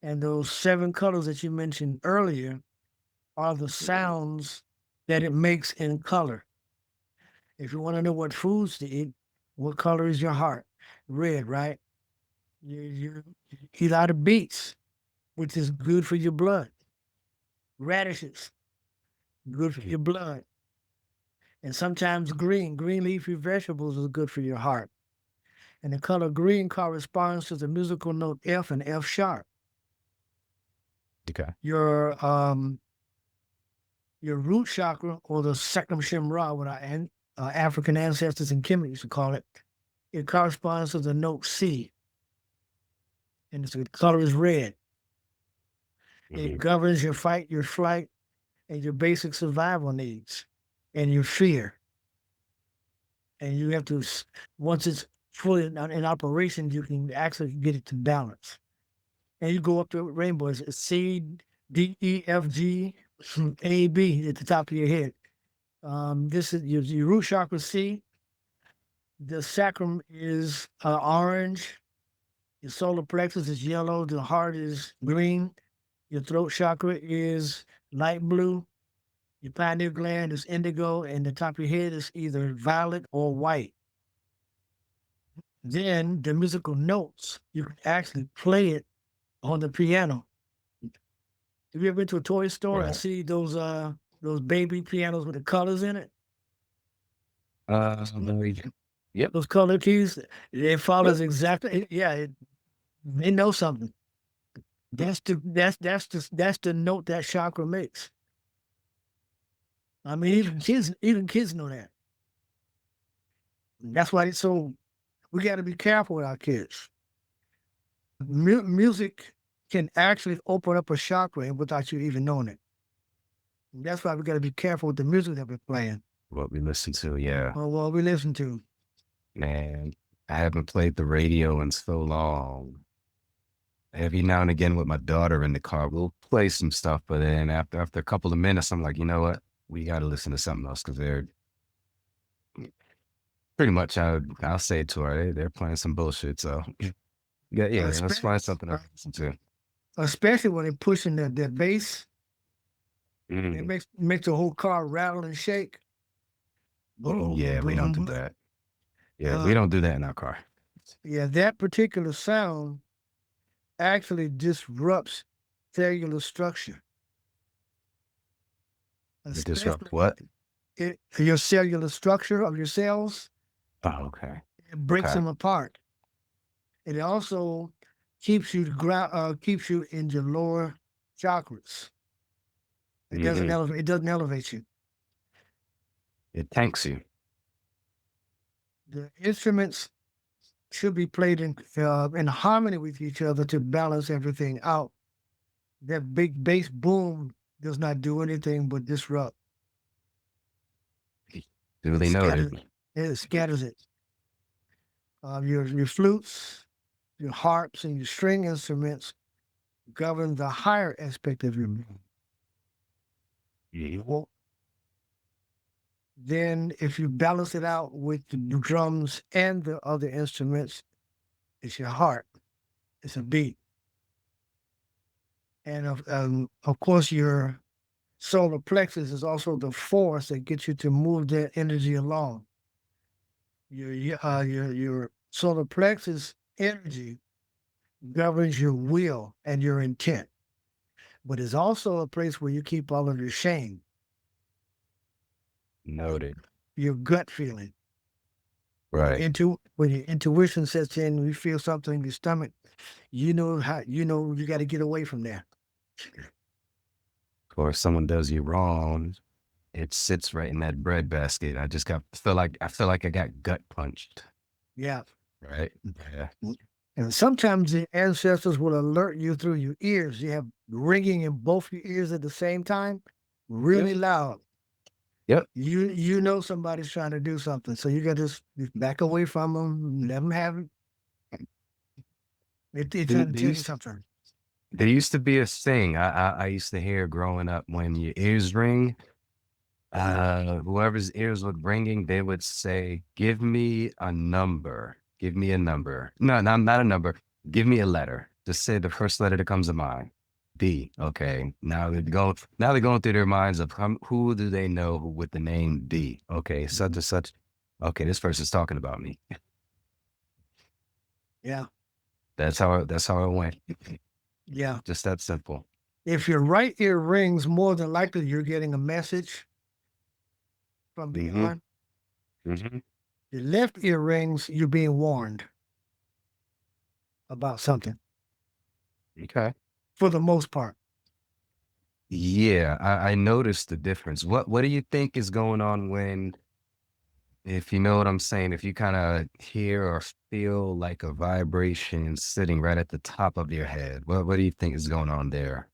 And those 7 colors that you mentioned earlier are the sounds that it makes in color. If you want to know what foods to eat, what color is your heart? Red, right? You eat a lot of beets, which is good for your blood. Radishes, good for your blood. And sometimes green leafy vegetables is good for your heart. And the color green corresponds to the musical note F and F sharp. Okay. Your root chakra, or the sacrum shimra, what our African ancestors in Kemetic used to call it, it corresponds to the note C, and the color is red. It governs your fight, your flight, and your basic survival needs, and your fear. And you have to, once it's fully in operation, you can actually get it to balance. And you go up to rainbows, C, D, E, F, G, A, B at the top of your head. This is your root chakra C. The sacrum is orange. Your solar plexus is yellow. The heart is green. Your throat chakra is light blue. Your pineal gland is indigo, and the top of your head is either violet or white. Then the musical notes, you can actually play it on the piano. Have you ever been to a toy store and see those baby pianos with the colors in it? Yep. Those color keys, it follows exactly. They know something. That's the note that chakra makes. I mean, even kids know that. That's why it's so. We got to be careful with our kids. Music can actually open up a chakra without you even knowing it. And that's why we got to be careful with the music that we're playing. What we listen to, yeah. Or what we listen to. Man, I haven't played the radio in so long. Every now and again with my daughter in the car, we'll play some stuff, but then after a couple of minutes, I'm like, you know what? We got to listen to something else because they're pretty much, I'll say it to her, they're playing some bullshit. So yeah, let's find something else to listen to. Especially when they're pushing that bass. It makes the whole car rattle and shake. Boom, Yeah, we don't do that. Yeah, we don't do that in our car. Yeah, that particular sound actually disrupts cellular structure. It disrupt what? Your cellular structure of your cells. Oh, okay. It breaks them apart. It also keeps you keeps you in your lower chakras. It doesn't elevate. It doesn't elevate you. It tanks you. The instruments should be played in harmony with each other to balance everything out. That big bass boom does not do anything but disrupt. Duly noted. It scatters it. Your flutes, your harps, and your string instruments govern the higher aspect of your being. Yeah. Then, if you balance it out with the drums and the other instruments, it's your heart. It's a beat. And of course, your solar plexus is also the force that gets you to move that energy along. Your solar plexus energy governs your will and your intent, but it's also a place where you keep all of your shame. Noted. Your gut feeling. Right. When your intuition sets in, you feel something in your stomach, you know you got to get away from that. Or if someone does you wrong, it sits right in that bread basket. I feel like I got gut punched. Yeah. Right. Yeah. And sometimes the ancestors will alert you through your ears. You have ringing in both your ears at the same time, really loud. Yep. You know somebody's trying to do something, so you got to just back away from them, let them have it. They're trying to tell you something. There used to be a thing I used to hear growing up when your ears ring. Whoever's ears were ringing, they would say, "Give me a number. Give me a number. No, not a number. Give me a letter. Just say the first letter that comes to mind. D. Okay. Now they're going through their minds of who do they know with the name D? Okay, such and such. Okay, this person's talking about me. Yeah. That's how it went. Yeah. Just that simple. If your right ear rings, more than likely you're getting a message from beyond. Your left ear rings, you're being warned about something. Okay. For the most part. Yeah, I noticed the difference. What do you think is going on when, if you know what I'm saying, if you kind of hear or feel like a vibration sitting right at the top of your head, what do you think is going on there?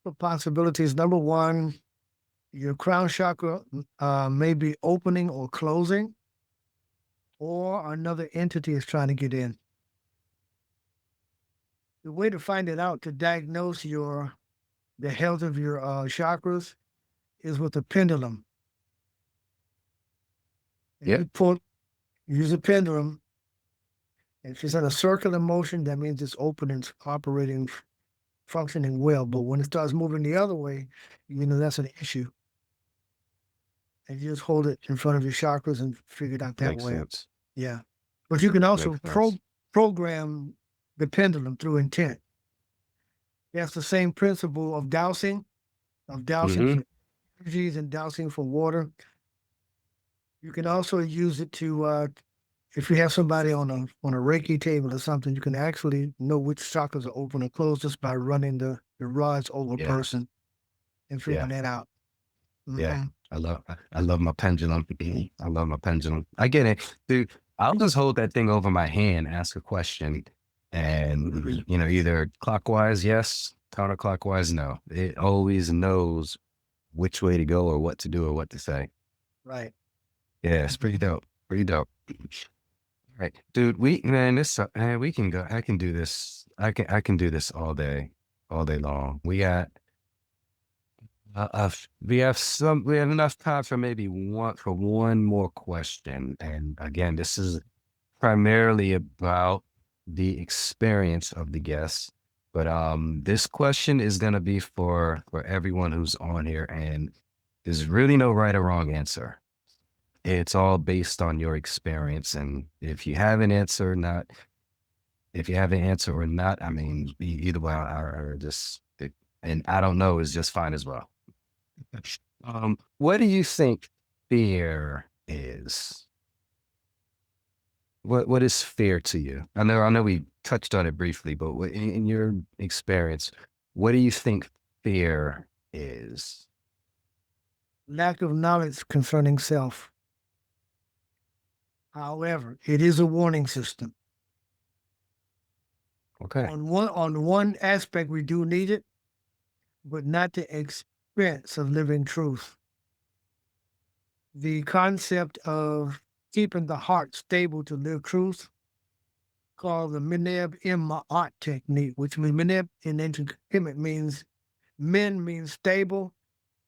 The possibilities: number one, your crown chakra may be opening or closing, or another entity is trying to get in. The way to find it out, to diagnose the health of your chakras, is with a pendulum. If Yeah, you pull, use a pendulum. If it's in a circular motion, that means it's open and operating, functioning well. But when it starts moving the other way, that's an issue. And you just hold it in front of your chakras and figure it out that makes way. sense. Yeah. But you can also Makes sense. program the pendulum through intent. That's the same principle of dowsing Hmm. for energies and dowsing for water. You can also use it to, if you have somebody on a Reiki table or something, you can actually know which chakras are open or closed just by running the rods over a Yeah, person and yeah, figuring that out. yeah. Hmm. I love my pendulum. I love my pendulum. I get it, dude. I'll just hold that thing over my hand, ask a question, and either clockwise, yes, counterclockwise, no. It always knows which way to go or what to do or what to say. Right. Yeah, it's pretty dope. Pretty dope. Right, dude. We can go. I can do this. I can do this all day long. We have enough time for maybe one more question. And again, this is primarily about the experience of the guests. But this question is gonna be for everyone who's on here, and there's really no right or wrong answer. It's all based on your experience, and if you have an answer or not, I mean, either way, or just, and I don't know is just fine as well. What do you think fear is? What is fear to you? I know we touched on it briefly, but in your experience, what do you think fear is? Lack of knowledge concerning self. However, it is a warning system. Okay. On one aspect, we do need it, but not the expense of living truth. The concept of keeping the heart stable to live truth, called the Meneb Ma'at technique, which means Meneb in ancient Kemet means men means stable,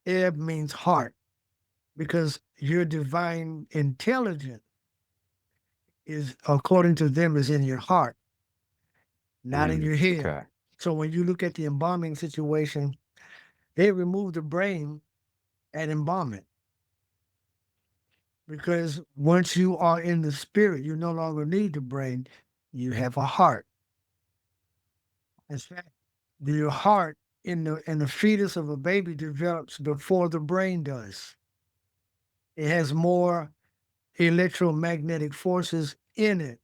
Eb means heart, because your divine intelligence is, according to them, is in your heart, not in Mm, your head. okay. So when you look at the embalming situation, they remove the brain at embalming, because once you are in the spirit, you no longer need the brain. You have a heart. In fact, your heart in the fetus of a baby develops before the brain does. It has more electromagnetic forces in it.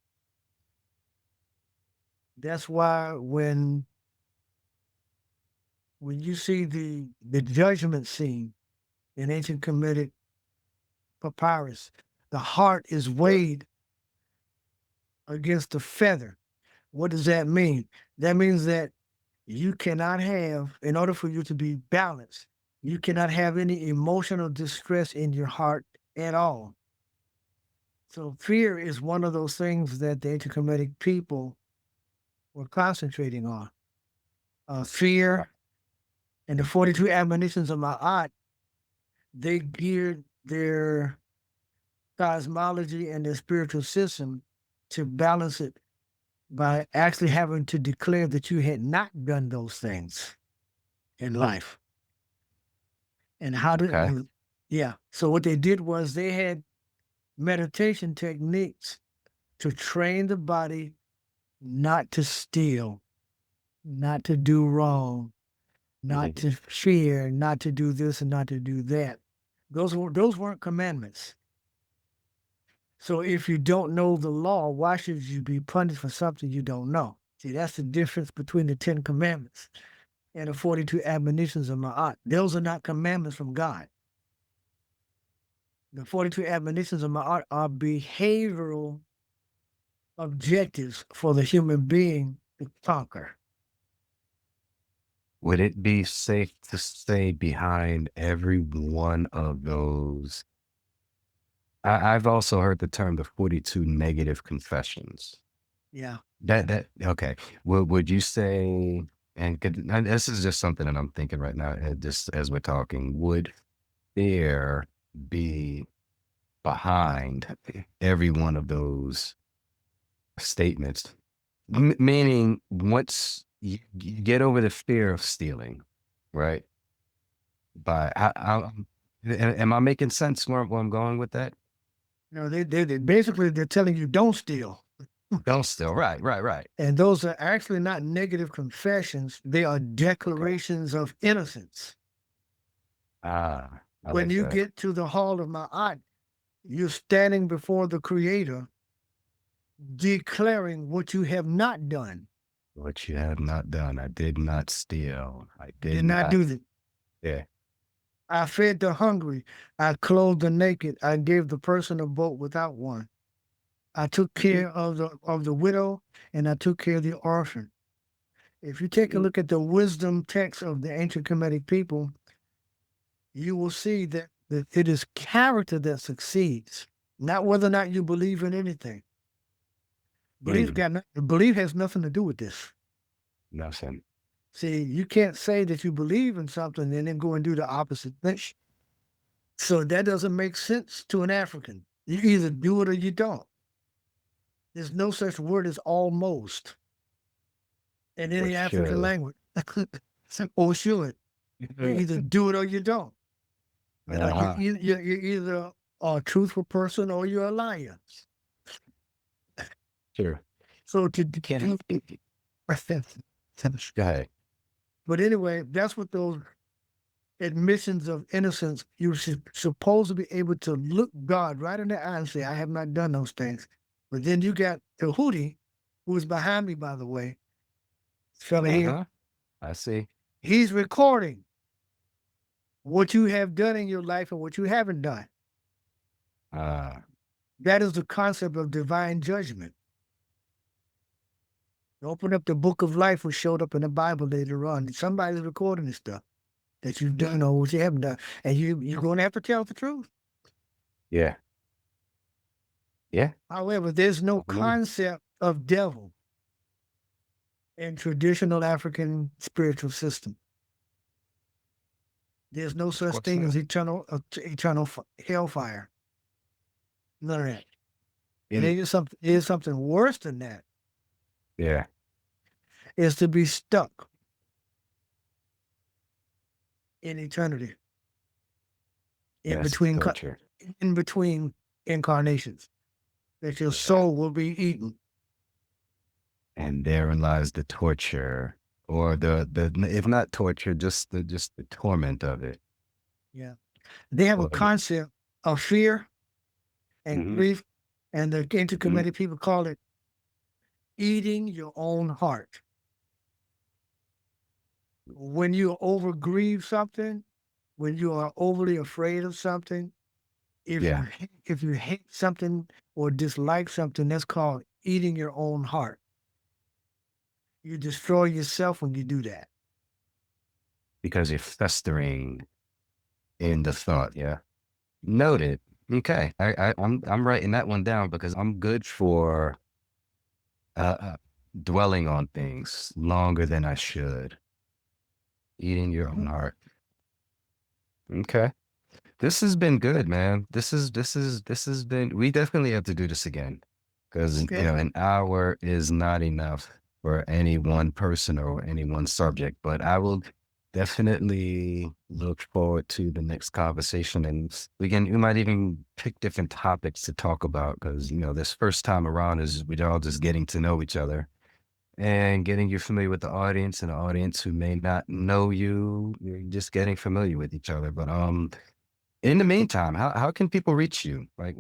That's why when you see the judgment scene in ancient Kemetic papyrus, the heart is weighed against the feather. What does that mean? That means that you cannot have, in order for you to be balanced, you cannot have any emotional distress in your heart at all. So fear is one of those things that the ancient Kemetic people were concentrating on. Uh, Fear and the 42 admonitions of Ma'at, they geared their cosmology and their spiritual system to balance it by actually having to declare that you had not done those things in life. And how Okay. to, yeah. So what they did was they had meditation techniques to train the body not to steal, not to do wrong, not Mhm. to fear, not to do this and not to do that. Those weren't commandments. So if you don't know the law, why should you be punished for something you don't know? See, that's the difference between the 10 commandments. and the 42 admonitions of Ma'at. Those are not commandments from God. The 42 admonitions of Ma'at are behavioral objectives for the human being to conquer. Would it be safe to say behind every one of those? I've also heard the term the 42 negative confessions. Yeah. Okay. Would you say, and this is just something that I'm thinking right now, just as we're talking, would fear be behind every one of those statements? Meaning, once you get over the fear of stealing, right? But am I making sense where I'm going with that? No, they basically they're telling you don't steal. Don't steal. Right. And those are actually not negative confessions. They are Okay. declarations of innocence. I When like you that. get to the hall of Ma'at, you're standing before the Creator, declaring what you have not done. What you have not done. I did not steal. I Did did not not. do that. Yeah. I fed the hungry. I clothed the naked. I gave the person a boat without one. I took care of the widow, and I took care of the orphan. If you take a look at the wisdom text of the ancient Kemetic people, you will see that it is character that succeeds, not whether or not you believe in anything. Mm, Belief has nothing to do with this. nothing. See, you can't say that you believe in something and then go and do the opposite thing. So that doesn't make sense to an African. You either do it or you don't. There's no such word as almost in Or any African should. language. Or should. You either do it or you don't. Uh-huh. You're either a truthful person or you're a liar. Sure. So to Can Go ahead. but anyway, that's what those admissions of innocence, you're supposed to be able to look God right in the eye and say, I have not done those things. But then you got Tahuti, who is behind me, by the way, this fella here, Uh-huh. I see. he's recording what you have done in your life and what you haven't done. Uh, That is the concept of divine judgment. Open up the book of life, which showed up in the Bible later on. Somebody's recording this stuff that you've done or what you haven't done. And you're going to have to tell the truth. yeah. Yeah. However, there's no Definitely. concept of devil in traditional African spiritual system. There's no Of such course thing as not. eternal hellfire. None of that. And In, it is something worse than that, yeah. is to be stuck in eternity in Yes. between Torture. in between incarnations, that your Yeah. soul will be eaten. And therein lies the torture, or the if not torture, just the torment of it. Yeah. They have a Or concept of fear and mhm, grief, and the ancient mhm. Kemetic people call it eating your own heart. When you over grieve something, when you are overly afraid of something, Yeah. if you hate something or dislike something, that's called eating your own heart. You destroy yourself when you do that. Because you're festering in the thought. Yeah. Noted. Okay. I'm writing that one down because I'm good for uh, uh dwelling on things longer than I should. Eating your own heart. Okay. This has been good, man. This has been, we definitely have to do this again because, Okay. an hour is not enough for any one person or any one subject, but I will definitely look forward to the next conversation, and we might even pick different topics to talk about because, this first time around is we're all just getting to know each other and getting you familiar with the audience, and the audience who may not know you, you're just getting familiar with each other. But, in the meantime, how can people reach you? Like,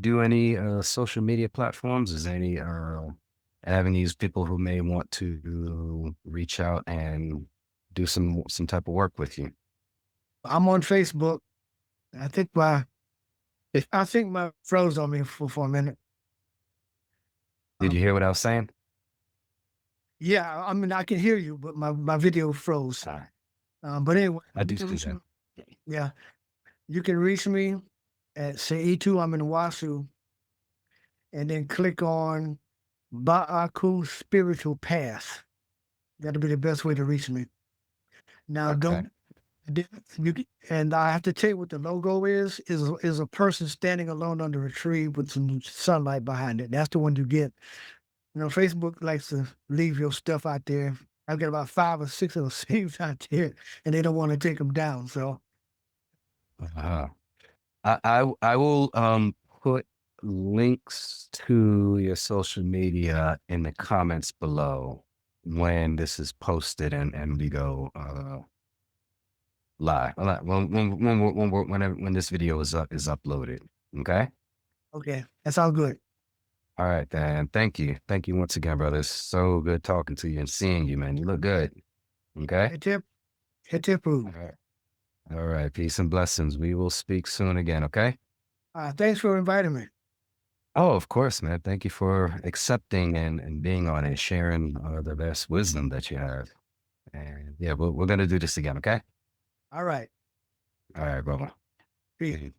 do any social media platforms? Is there any avenues people who may want to reach out and do some type of work with you. I'm on Facebook. I think my froze on me for a minute. Did Um, you hear what I was saying? yeah, I mean I can hear you, but my video froze. All right. But anyway, I you do can see reach that. me. Yeah, you can reach me at Seitu Amenwahsu, and then click on Ba'aku Spiritual Path. That'll be the best way to reach me. Now, Okay. don't and I have to tell you what the logo is a person standing alone under a tree with some sunlight behind it. That's the one you get. Facebook likes to leave your stuff out there. I've got about 5 or 6 of those things out there, and they don't want to take them down. So, Uh-huh. I will put links to your social media in the comments below when this is posted and we go live. When this video is uploaded. Okay. okay, that sounds good. All right, then. Thank you once again, brother. It's so good talking to you and seeing you, man. You look good. Okay. Hit tip. All right. All right. Peace and blessings. We will speak soon again. Okay. Thanks for inviting me. Oh, of course, man. Thank you for accepting and being on and sharing the best wisdom that you have. And yeah, we're going to do this again. Okay. All right. All right, brother. Peace.